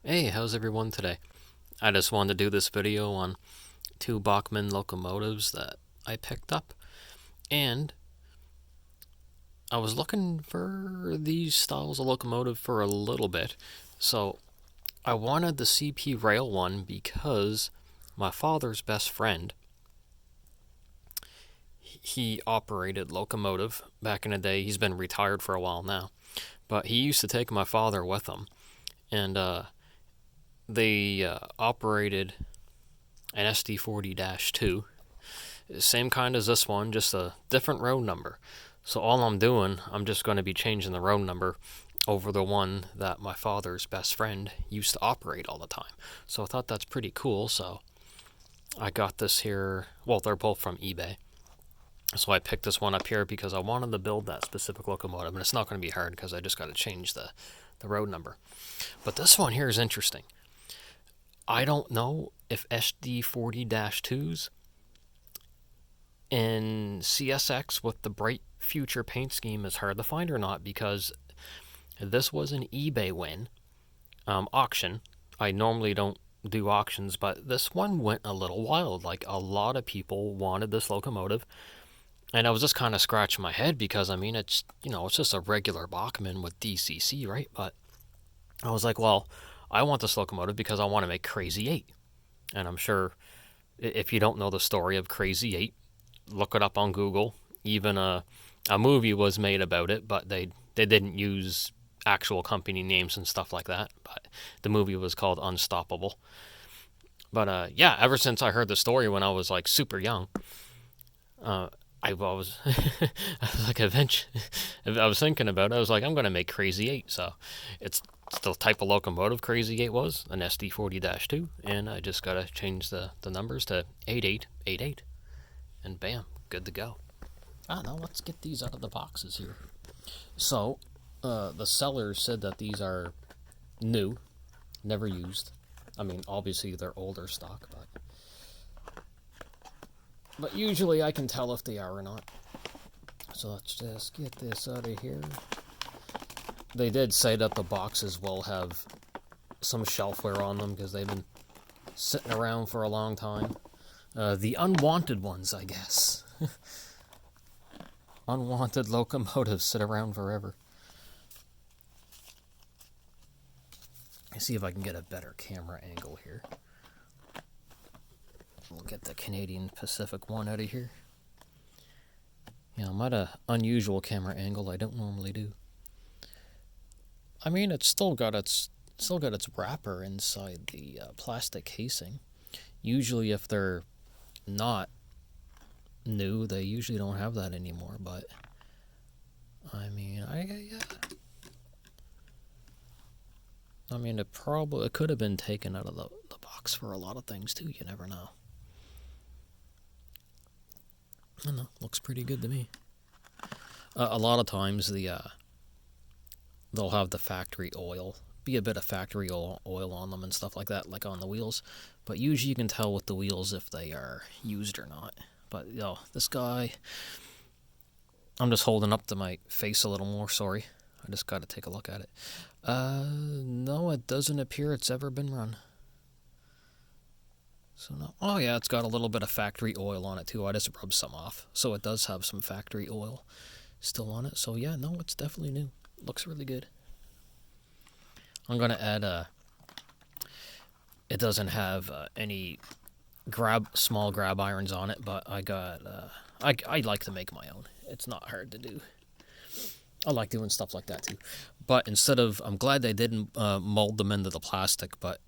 Hey, how's everyone today? I just wanted to do this video on two Bachmann locomotives that I picked up, and I was looking for these styles of locomotive for a little bit. So I wanted the CP rail one because my father's best friend, he operated locomotive back in the day. He's been retired for a while now, but he used to take my father with him, and they operated an SD-40-2, same kind as this one, just a different road number. So all I'm doing, I'm just going to be changing the road number over the one that my father's best friend used to operate all the time. So I thought that's pretty cool. So I got this here. Well, they're both from eBay. So I picked this one up here because I wanted to build that specific locomotive, and it's not going to be hard because I just got to change the road number. But this one here is interesting. I don't know if SD-40-2's in CSX with the bright future paint scheme is hard to find or not, because this was an eBay win, auction. I normally don't do auctions, but this one went a little wild. Like, a lot of people wanted this locomotive, and I was just kind of scratching my head because, I mean, it's just a regular Bachmann with DCC, right? But I was like, well, I want this locomotive because I want to make Crazy 8. And I'm sure if you don't know the story of Crazy 8, look it up on Google. Even a movie was made about it, but they didn't use actual company names and stuff like that. But the movie was called Unstoppable. But yeah, ever since I heard the story when I was like super young, I was I was like eventually I was thinking about it. I was like, I'm gonna make Crazy 8. So it's the type of locomotive Crazy 8 was, an SD-40-2, and I just gotta change the numbers to 8888, and bam, good to go. Now let's get these out of the boxes here. So, the seller said that these are new, never used. I mean, obviously they're older stock, but usually I can tell if they are or not. So let's just get this out of here. They did say that the boxes will have some shelfware on them because they've been sitting around for a long time. The unwanted ones, I guess. Unwanted locomotives sit around forever. Let's see if I can get a better camera angle here. We'll get the Canadian Pacific one out of here. Yeah, I'm at an unusual camera angle I don't normally do. I mean, it's still got its wrapper inside the plastic casing. Usually, if they're not new, they usually don't have that anymore. But I mean, it could have been taken out of the box for a lot of things too. You never know. I don't know. Looks pretty good to me. A lot of times they'll have the factory oil, be a bit of factory oil on them and stuff like that, like on the wheels. But usually you can tell with the wheels if they are used or not. But this guy, I'm just holding up to my face a little more. Sorry, I just got to take a look at it. No, it doesn't appear it's ever been run. So no. Oh yeah, it's got a little bit of factory oil on it too. I just rubbed some off, so it does have some factory oil still on it. So yeah, no, it's definitely new. Looks really good. I'm gonna add it doesn't have any small grab irons on it, but I got I like to make my own. It's not hard to do. I like doing stuff like that too. But I'm glad they didn't mold them into the plastic. But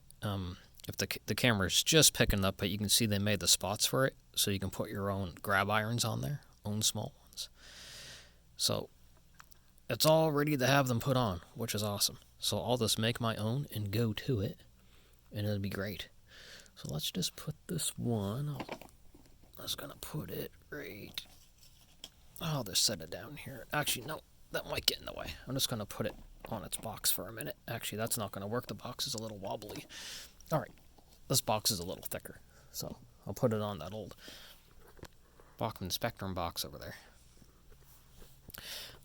if the camera's just picking up, but you can see they made the spots for it, so you can put your own grab irons on there, own small ones. So it's all ready to have them put on, which is awesome. So I'll just make my own and go to it, and it'll be great. So let's just put this one. I'm just gonna put it right. I'll just set it down here. Actually, no, that might get in the way. I'm just gonna put it on its box for a minute. Actually, that's not gonna work. The box is a little wobbly. All right, this box is a little thicker, so I'll put it on that old Bachmann Spectrum box over there.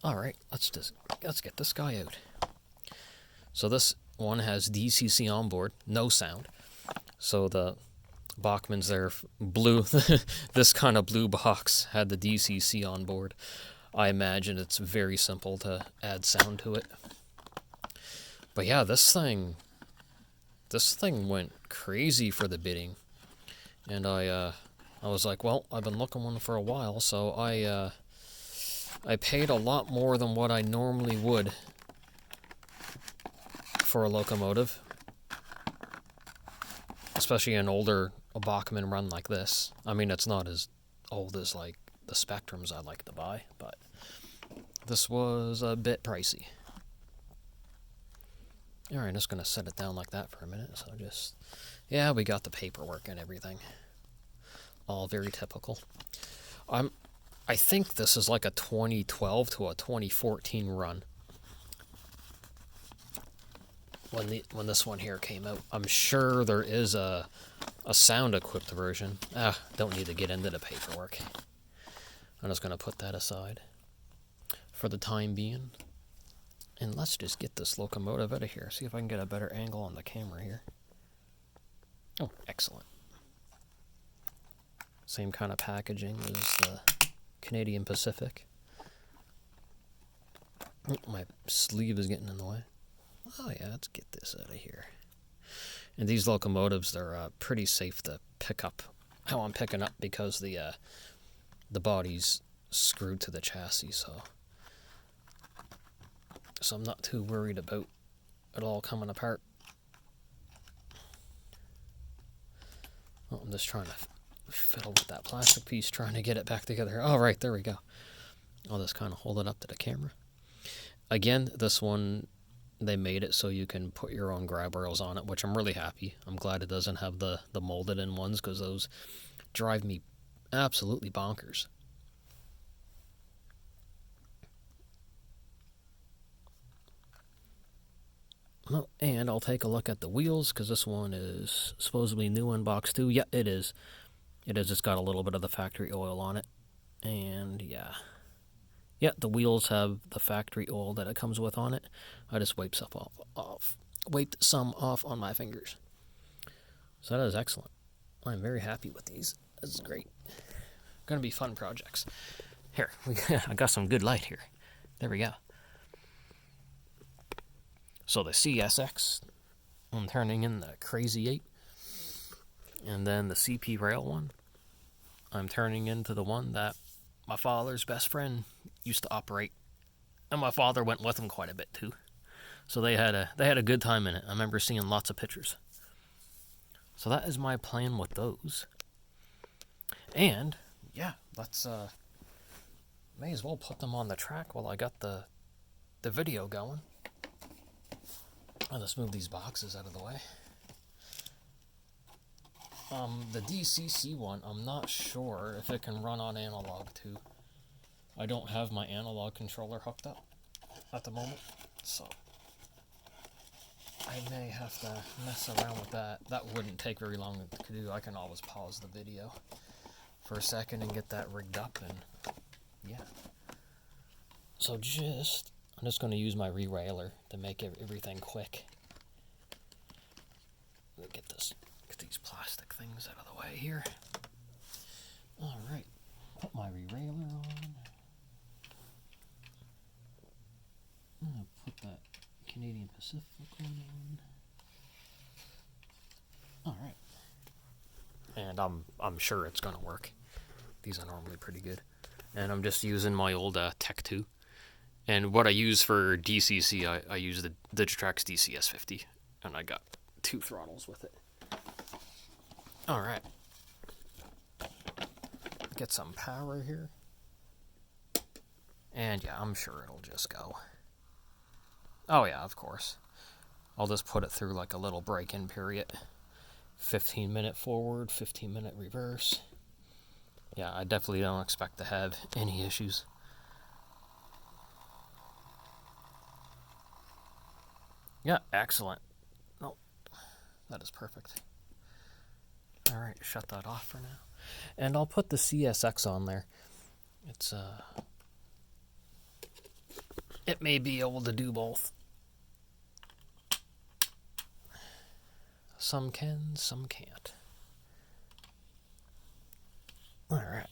All right, let's get this guy out. So this one has DCC on board, no sound. So the Bachmann's there, blue, this kind of blue box had the DCC on board. I imagine it's very simple to add sound to it. But yeah, this thing went crazy for the bidding. And I was like, well, I've been looking one for a while, so I paid a lot more than what I normally would for a locomotive, especially an older Bachmann run like this. I mean, it's not as old as like the Spectrums I like to buy, but this was a bit pricey. Alright, I'm just going to set it down like that for a minute. So just, yeah, we got the paperwork and everything. All very typical. I think this is like a 2012 to a 2014 run. When this one here came out. I'm sure there is a sound-equipped version. Don't need to get into the paperwork. I'm just going to put that aside for the time being. And let's just get this locomotive out of here. See if I can get a better angle on the camera here. Oh, excellent. Same kind of packaging as the Canadian Pacific. Oh, my sleeve is getting in the way. Oh yeah, let's get this out of here. And these locomotives, they're pretty safe to pick up. How I'm picking up because the body's screwed to the chassis, so I'm not too worried about it all coming apart. Oh, I'm just trying to fiddle with that plastic piece, trying to get it back together. All right, there we go. I'll just kind of hold it up to the camera. Again, this one, they made it so you can put your own grab rails on it, which I'm really happy. I'm glad it doesn't have the molded in ones, because those drive me absolutely bonkers. Oh, and I'll take a look at the wheels, because this one is supposedly new in box 2. Yeah, it is. It is. It's got a little bit of the factory oil on it. And yeah. Yeah, the wheels have the factory oil that it comes with on it. I just wiped some off on my fingers. So that is excellent. I'm very happy with these. This is great. Going to be fun projects. Here, I got some good light here. There we go. So the CSX, I'm turning in the Crazy 8. And then the CP Rail one, I'm turning into the one that my father's best friend used to operate. And my father went with him quite a bit too. So they had a good time in it. I remember seeing lots of pictures. So that is my plan with those. And yeah, let's may as well put them on the track while I got the video going. Let's move these boxes out of the way. The DCC one, I'm not sure if it can run on analog too. I don't have my analog controller hooked up at the moment, so I may have to mess around with that. That wouldn't take very long to do. I can always pause the video for a second and get that rigged up, and yeah. So I'm just going to use my re-railer to make everything quick. Get these plastic things out of the way here. Alright, put my re-railer on. I'm going to put that Canadian Pacific one on. Alright. And I'm sure it's going to work. These are normally pretty good. And I'm just using my old Tech 2. And what I use for DCC, I use the Digitrax DCS-50. And I got 2 throttles with it. Alright. Get some power here. And yeah, I'm sure it'll just go. Oh yeah, of course. I'll just put it through like a little break-in period. 15-minute forward, 15-minute reverse. Yeah, I definitely don't expect to have any issues. Yeah, excellent. No, that is perfect. Alright, shut that off for now. And I'll put the CSX on there. It may be able to do both. Some can, some can't. Alright.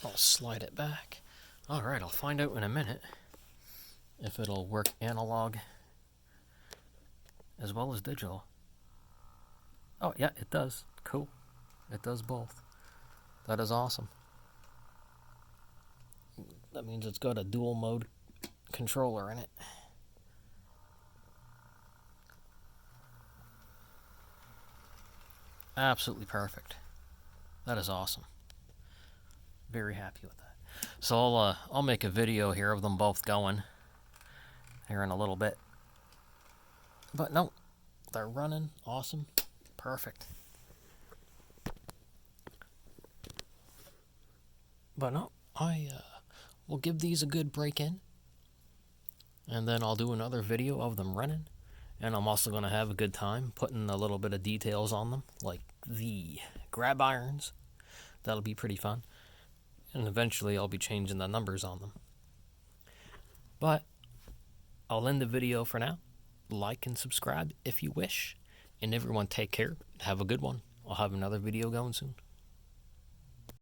I'll slide it back. Alright, I'll find out in a minute if it'll work analog as well as digital. Oh, yeah, it does. Cool. It does both. That is awesome. That means it's got a dual mode controller in it. Absolutely perfect. That is awesome. Very happy with that. So I'll make a video here of them both going here in a little bit. But no, they're running awesome. Perfect. But no, I will give these a good break in. And then I'll do another video of them running. And I'm also going to have a good time putting a little bit of details on them, like the grab irons. That'll be pretty fun. And eventually I'll be changing the numbers on them. But I'll end the video for now. Like and subscribe if you wish. And everyone take care. Have a good one. I'll have another video going soon.